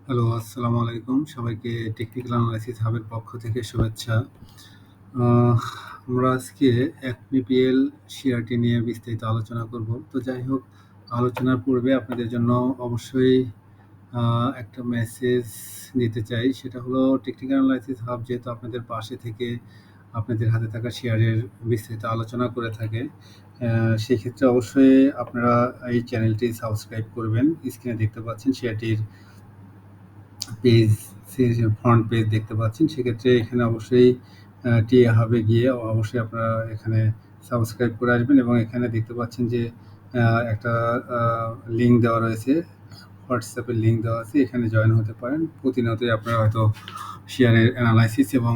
Hello, আসসালামু আলাইকুম। সবাইকে টেকনিক্যাল অ্যানালাইসিস হাবের পক্ষ থেকে শুভেচ্ছা। আহ আমরা আজকে এফপিপিএল শেয়ারটি নিয়ে বিস্তারিত আলোচনা করব। তো যাই হোক, আলোচনার পূর্বে আপনাদের জন্য অবশ্যই একটা মেসেজ দিতে চাই। সেটা হলো টেকনিক্যাল অ্যানালাইসিস হাব যেহেতু আপনাদের পাশে থেকে আপনাদের হাতে থাকা শেয়ারের বিস্তারিত আলোচনা করে থাকে, সেক্ষেত্রে অবশ্যই আপনারা এই চ্যানেলটি সাবস্ক্রাইব করবেন। স্ক্রিনে দেখতে পাচ্ছেন শেয়ারটির পেজ, ফ্রন্ট পেজ দেখতে পাচ্ছেন। সেক্ষেত্রে এখানে অবশ্যই টিএ হাবে গিয়ে অবশ্যই আপনারা এখানে সাবস্ক্রাইব করে আসবেন এবং এখানে দেখতে পাচ্ছেন যে একটা লিঙ্ক দেওয়া রয়েছে, হোয়াটসঅ্যাপের লিঙ্ক দেওয়া আছে, এখানে জয়েন হতে পারেন। প্রতিনিয়তই আপনারা হয়তো শেয়ারের অ্যানালাইসিস এবং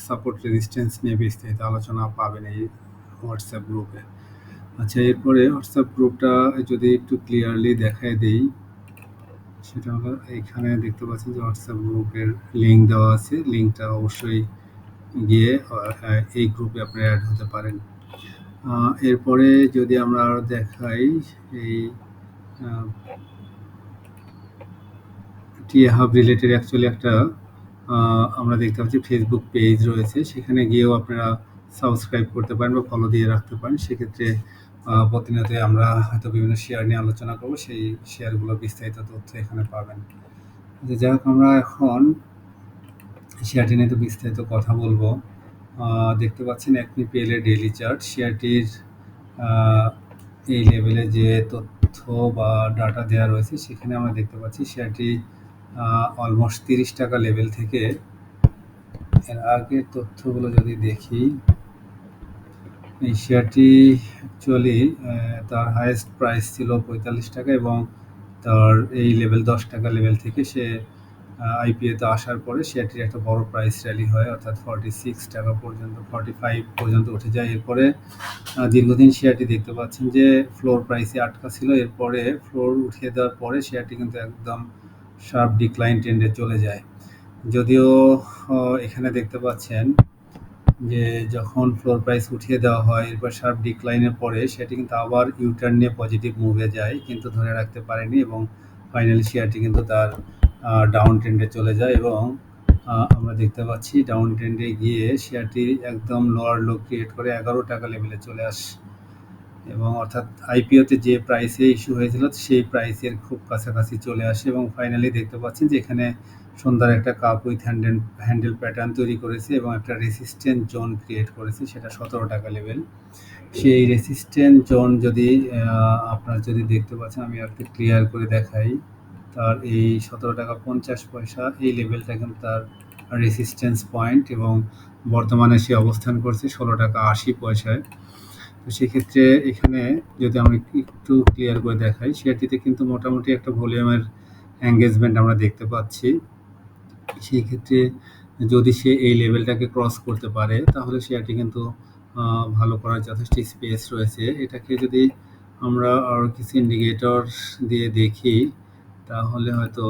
সাপোর্ট রেজিস্ট্যান্স নিয়ে বিস্তারিত আলোচনা পাবেন এই হোয়াটসঅ্যাপ গ্রুপে। আচ্ছা, এরপরে হোয়াটসঅ্যাপ গ্রুপটা যদি একটু ক্লিয়ারলি দেখায় দেই, সেটা হলো এইখানে দেখতে পাচ্ছেন যে হোয়াটসঅ্যাপ গ্রুপের লিঙ্ক দেওয়া আছে। লিঙ্কটা অবশ্যই গিয়ে এই গ্রুপে আপনি অ্যাড হতে পারেন। এরপরে যদি আমরা আরও দেখাই, এই টিএ হাব রিলেটেড অ্যাকচুয়ালি একটা আমরা দেখতে পাচ্ছি ফেসবুক পেজ রয়েছে, সেখানে গিয়েও আপনারা সাবস্ক্রাইব করতে পারেন বা ফলো দিয়ে রাখতে পারেন। সেক্ষেত্রে প্রতিনিয়ত আমরা হয়তো বিভিন্ন শেয়ার নিয়ে আলোচনা করবো, সেই শেয়ারগুলো বিস্তারিত তথ্য এখানে পাবেন। যাই হোক, আমরা এখন শেয়ারটি নিয়ে তো বিস্তারিত কথা বলবো। দেখতে পাচ্ছেন এফপিপিএল এর ডেইলি চার্ট। শেয়ারটির এই লেভেলে যে তথ্য বা ডাটা দেওয়া রয়েছে, সেখানে আমরা দেখতে পাচ্ছি শেয়ারটি অলমোস্ট 30 টাকা লেভেল থেকে এর আগের তথ্যগুলো যদি দেখি, এই শেয়ারটি অ্যাকচুয়ালি তার হাইয়েস্ট প্রাইস ছিল 45 টাকা এবং তার এই লেভেল 10 টাকা লেভেল থেকে সে আইপিওতে আসার পরে শেয়ারটির একটা বড় প্রাইস র্যালি হয়, অর্থাৎ 46 টাকা পর্যন্ত, 45 পর্যন্ত উঠে যায়। এরপরে দীর্ঘদিন শেয়ারটি দেখতে পাচ্ছেন যে ফ্লোর প্রাইসে আটকা ছিল। এরপরে ফ্লোর উঠিয়ে দেওয়ার পরে শেয়ারটি কিন্তু একদম শার্প ডিক্লাইন ট্রেন্ডে চলে যায়। যদিও এখানে দেখতে পাচ্ছেন যে যখন ফ্লোর প্রাইস উঠিয়ে দেওয়া হয়, এরপর শার্প ডিক্লাইনের পরে সেটি কিন্তু আবার ইউটার্ন নিয়ে পজিটিভ মুভে যায়, কিন্তু ধরে রাখতে পারেনি এবং ফাইনালি শেয়ারটি কিন্তু তার ডাউন ট্রেন্ডে চলে যায় এবং আমরা দেখতে পাচ্ছি ডাউন ট্রেন্ডে গিয়ে শেয়ারটি একদম লোয়ার লো ক্রিয়েট করে 11 টাকা লেভেলে চলে আসে এবং অর্থাৎ আইপিওতে যে প্রাইসে ইস্যু হয়েছিল সেই প্রাইসের খুব কাছাকাছি চলে আসে এবং ফাইনালি দেখতে পাচ্ছেন যে এখানে সুন্দর একটা কাপ উইথ হ্যান্ডেল প্যাটার্ন তৈরি করেছে এবং একটা রেসিস্ট্যান্ট জোন ক্রিয়েট করেছে, সেটা 17 টাকা লেভেল। সেই রেসিস্ট্যান্ট জোন যদি আপনারা যদি দেখতে পাচ্ছেন, আমি একটু ক্লিয়ার করে দেখাই, তার এই 17 টাকা 50 পয়সা এই লেভেলটা কিন্তু তার রেসিস্ট্যান্স পয়েন্ট এবং বর্তমানে সে অবস্থান করছে 16 টাকা 80 পয়সায়। তো সেক্ষেত্রে এখানে যদি আমরা একটু ক্লিয়ার করে দেখাই, শেয়ারটিতে কিন্তু মোটামুটি একটা ভলিউমের এঙ্গেজমেন্ট আমরা দেখতে পাচ্ছি। সেই ক্ষেত্রে যদি সে এই লেভেলটাকে ক্রস করতে পারে, তাহলে শেয়ারটি কিন্তু ভালো করার যথেষ্ট স্পেস রয়েছে। এটাকে যদি আমরা আরও কিছু ইন্ডিকেটর দিয়ে দেখি, তাহলে হয়তো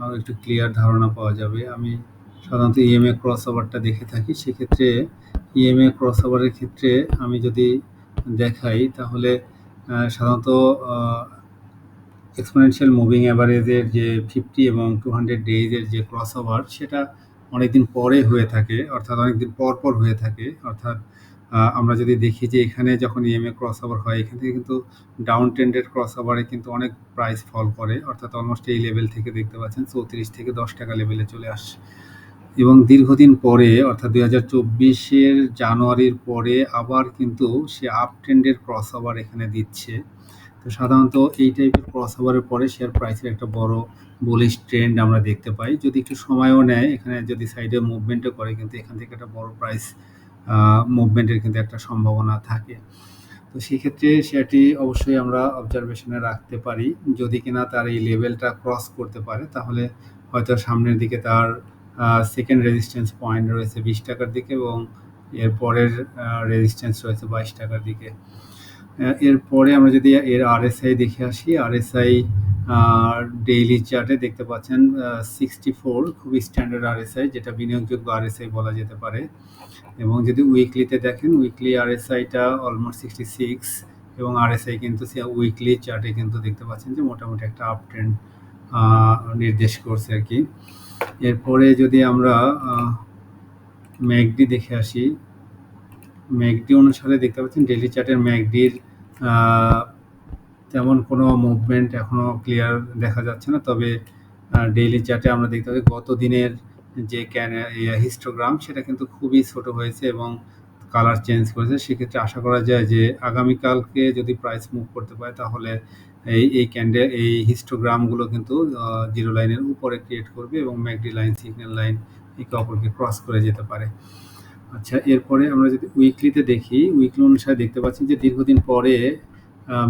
আরও একটু ক্লিয়ার ধারণা পাওয়া যাবে। আমি সাধারণত ইএমএ ক্রস ওভারটা দেখে থাকি। সেক্ষেত্রে ইএমএ ক্রস ওভারের ক্ষেত্রে আমি যদি দেখাই, তাহলে সাধারণত এক্সপোনেনশিয়াল মুভিং অ্যাভারেজের যে 50 এবং 200 ডেইজের যে ক্রস ওভার, সেটা অনেকদিন পরে হয়ে থাকে, অর্থাৎ অনেকদিন পর হয়ে থাকে। অর্থাৎ আমরা যদি দেখি যে এখানে যখন ইএমএ ক্রস ওভার হয়, এখান থেকে কিন্তু ডাউন ট্রেন্ডের ক্রস ওভারে কিন্তু অনেক প্রাইস ফল করে, অর্থাৎ অলমোস্ট এই লেভেল থেকে দেখতে পাচ্ছেন 34 থেকে 10 টাকা লেভেলে চলে আসে এবং দীর্ঘদিন পরে অর্থাৎ 2024-এর জানুয়ারির পরে আবার কিন্তু সে আপ ট্রেন্ডের ক্রস ওভার এখানে দিচ্ছে। তো সাধারণত এই টাইপের ক্রস ওভারের পরে শেয়ার প্রাইসের একটা বড় বুলিশ ট্রেন্ড আমরা দেখতে পাই। যদি একটু সময়ও নেয়, এখানে যদি সাইডে মুভমেন্টও করে, কিন্তু এখান থেকে একটা বড় প্রাইস মুভমেন্টের কিন্তু একটা সম্ভাবনা থাকে। তো সেক্ষেত্রে শেয়ারটি অবশ্যই আমরা অবজারভেশনে রাখতে পারি। যদি কিনা তার এই লেভেলটা ক্রস করতে পারে, তাহলে হয়তো সামনের দিকে তার সেকেন্ড রেজিস্ট্যান্স পয়েন্ট রয়েছে 20 টাকার দিকে এবং এর পরের রেজিস্ট্যান্স রয়েছে 22 টাকার দিকে। এরপরে আমরা যদি এর আরএসআই দেখে আসি, আরএসআই ডেইলি চার্টে দেখতে পাচ্ছেন 64 খুবই স্ট্যান্ডার্ড আরএসআই, যেটা বিনিয়োগযোগ্য আরএসআই বলা যেতে পারে। এবং যদি উইকলিতে দেখেন, উইকলি আরএসআইটা অলমোস্ট 66 এবং আরএসআই কিন্তু উইকলি চার্টে কিন্তু দেখতে পাচ্ছেন যে মোটামুটি একটা আপ ট্রেন্ড নির্দেশ করছে আর কি। এরপরে যদি আমরা ম্যাকডি দেখে আসি, ম্যাকডি অনুসারে দেখতে পাচ্ছেন ডেইলি চার্টের ম্যাকডির তেমন কোনো মুভমেন্ট এখনও ক্লিয়ার দেখা যাচ্ছে না। তবে ডেইলি চার্টে আমরা দেখতে পাচ্ছি গত দিনের যে হিস্টোগ্রাম সেটা কিন্তু খুবই ছোট হয়েছে এবং কালার চেঞ্জ করেছে। সেক্ষেত্রে আশা করা যায় যে আগামীকালকে যদি প্রাইস মুভ করতে পারে তাহলে এই হিস্টোগ্রামগুলো কিন্তু জিরো লাইনের উপরে ক্রিয়েট করবে এবং ম্যাকডি লাইন, সিগন্যাল লাইন একে অপরকে ক্রস করে যেতে পারে। আচ্ছা, এরপরে আমরা যদি উইকলিতে দেখি, উইকলি অনুসারে দেখতে পাচ্ছি যে দীর্ঘদিন পরে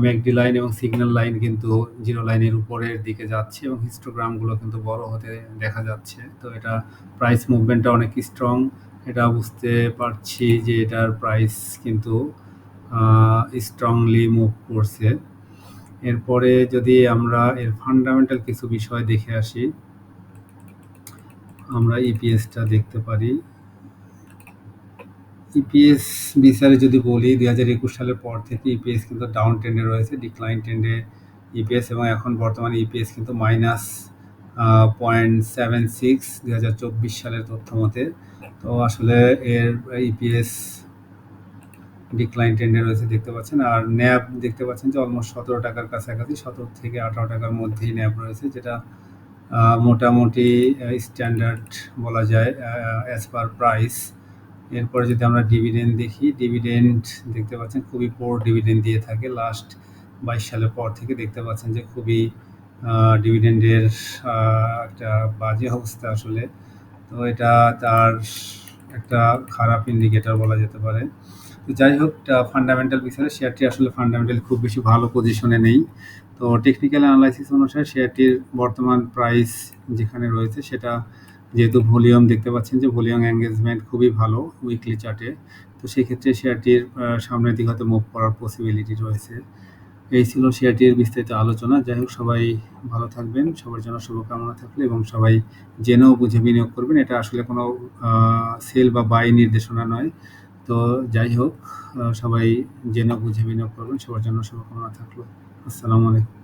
ম্যাকডি লাইন এবং সিগন্যাল লাইন কিন্তু জিরো লাইনের উপরের দিকে যাচ্ছে এবং হিস্টোগ্রামগুলো কিন্তু বড় হতে দেখা যাচ্ছে। তো এটা প্রাইস মুভমেন্টটা অনেক স্ট্রং, এটা বুঝতে পারছি যে এটার প্রাইস কিন্তু স্ট্রংলি মুভ করছে। এরপরে যদি আমরা এর ফান্ডামেন্টাল কিছু বিষয় দেখে আসি, আমরা ইপিএসটা দেখতে পারি। ইপিএস বিচারে যদি বলি 2021 সালের পর থেকে ইপিএস কিন্তু ডাউন ট্রেন্ডে রয়েছে, ডিক্লাইন ট্রেন্ডে ইপিএস, এবং এখন বর্তমানে ইপিএস কিন্তু -0.76 2024 সালের তথ্য মতে। তো আসলে এর ইপিএস ডিক্লাইন ট্রেন্ডে রয়েছে দেখতে পাচ্ছেন। আর ন্যাব দেখতে পাচ্ছেন যে অলমোস্ট 17 টাকার কাছাকাছি, 17 থেকে 18 টাকার মধ্যেই ন্যাব রয়েছে, যেটা মোটামুটি স্ট্যান্ডার্ড বলা যায় অ্যাজ পার প্রাইস। এরপরে যদি আমরা ডিভিডেন্ড দেখি, ডিভিডেন্ড দেখতে পাচ্ছেন খুবই পোর ডিভিডেন্ড দিয়ে থাকে লাস্ট 22 সালের পর থেকে। দেখতে পাচ্ছেন যে খুবই ডিভিডেন্ডের একটা বাজে অবস্থা আসলে। তো এটা তার একটা খারাপ ইন্ডিকেটর বলা যেতে পারে। তো যাই হোক, ফান্ডামেন্টাল বিচারে শেয়ারটি আসলে ফান্ডামেন্টালি খুব বেশি ভালো পজিশনে নেই। তো টেকনিক্যাল অ্যানালাইসিস অনুসারে শেয়ারটির বর্তমান প্রাইস যেখানে রয়েছে সেটা, যেহেতু ভলিউম দেখতে পাচ্ছেন যে ভলিউম এঙ্গেজমেন্ট খুবই ভালো উইকলি চার্টে, তো সেক্ষেত্রে শেয়ারটির সামনের দিকে হয়তো মুভ করার পসিবিলিটি রয়েছে। এই ছিল শেয়ারটির বিস্তারিত আলোচনা। যাই হোক, সবাই ভালো থাকবেন, সবার জন্য শুভকামনা থাকলে, এবং সবাই জেনেও বুঝে বিনিয়োগ করবেন। এটা আসলে কোনো সেল বা বাই নির্দেশনা নয়। তো যাই হোক, সবাই জেনে বুঝে বিনিয়োগ করবেন, সবার জন্য শুভকামনা থাকলো। আসসালামু আলাইকুম।